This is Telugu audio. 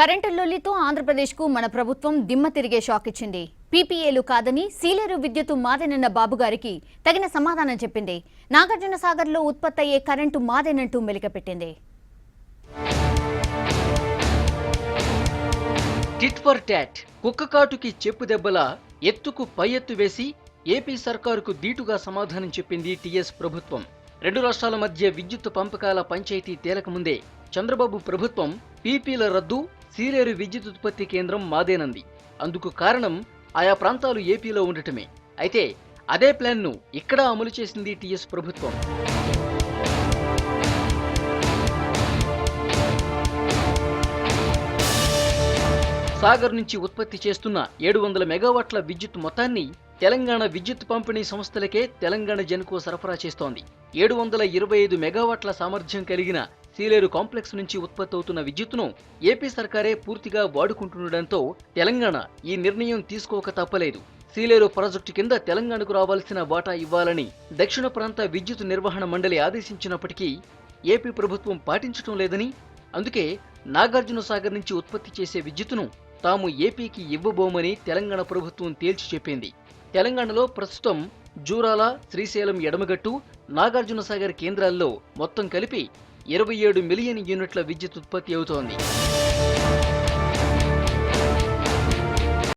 కరెంటు లొల్లితో ఆంధ్రప్రదేశ్కు మన ప్రభుత్వం దిమ్మ తిరిగే షాక్ ఇచ్చింది. పీపీఏలు కాదని సీలేరు విద్యుత్తు మాదేనన్న బాబుగారికి తగిన సమాధానం చెప్పింది. నాగార్జున సాగర్లో ఉత్పత్తి అయ్యే కరెంటు మాదేనంటూ మెలికపెట్టింది. టిట్ ఫర్ టాట్, కుక్కకాటుకి చెప్పు దెబ్బలా ఎత్తుకు పై ఎత్తు వేసి ఏపీ సర్కారుకు దీటుగా సమాధానం చెప్పింది టీఎస్ ప్రభుత్వం. రెండు రాష్ట్రాల మధ్య విద్యుత్ పంపకాల పంచాయతీ తేలకముందే చంద్రబాబు ప్రభుత్వం పీపీల రద్దు, సీలేరు విద్యుత్ ఉత్పత్తి కేంద్రం మాదేనంది. అందుకు కారణం ఆయా ప్రాంతాలు ఏపీలో ఉండటమే. అయితే అదే ప్లాన్ను ఇక్కడ అమలు చేసింది టీఎస్ ప్రభుత్వం. సాగర్ నుంచి ఉత్పత్తి చేస్తున్న 700 మెగావాట్ల విద్యుత్ మొత్తాన్ని తెలంగాణ విద్యుత్ పంపిణీ సంస్థలకే తెలంగాణ జెన్కో సరఫరా చేస్తోంది. 725 మెగావాట్ల సామర్థ్యం కలిగిన సీలేరు కాంప్లెక్స్ నుంచి ఉత్పత్తి అవుతున్న విద్యుత్తును ఏపీ సర్కారే పూర్తిగా వాడుకుంటుండటంతో తెలంగాణ ఈ నిర్ణయం తీసుకోక తప్పలేదు. సీలేరు ప్రాజెక్టు కింద తెలంగాణకు రావాల్సిన వాటా ఇవ్వాలని దక్షిణ ప్రాంత విద్యుత్ నిర్వహణ మండలి ఆదేశించినప్పటికీ ఏపీ ప్రభుత్వం పాటించడం లేదని, అందుకే నాగార్జున సాగర్ నుంచి ఉత్పత్తి చేసే విద్యుత్తును తాము ఏపీకి ఇవ్వబోమని తెలంగాణ ప్రభుత్వం తేల్చి చెప్పింది. తెలంగాణలో ప్రస్తుతం జూరాల, శ్రీశైలం ఎడమగట్టు, నాగార్జున సాగర్ కేంద్రాల్లో మొత్తం కలిపి 27 మిలియన్ యూనిట్ల విద్యుత్ ఉత్పత్తి అవుతోంది.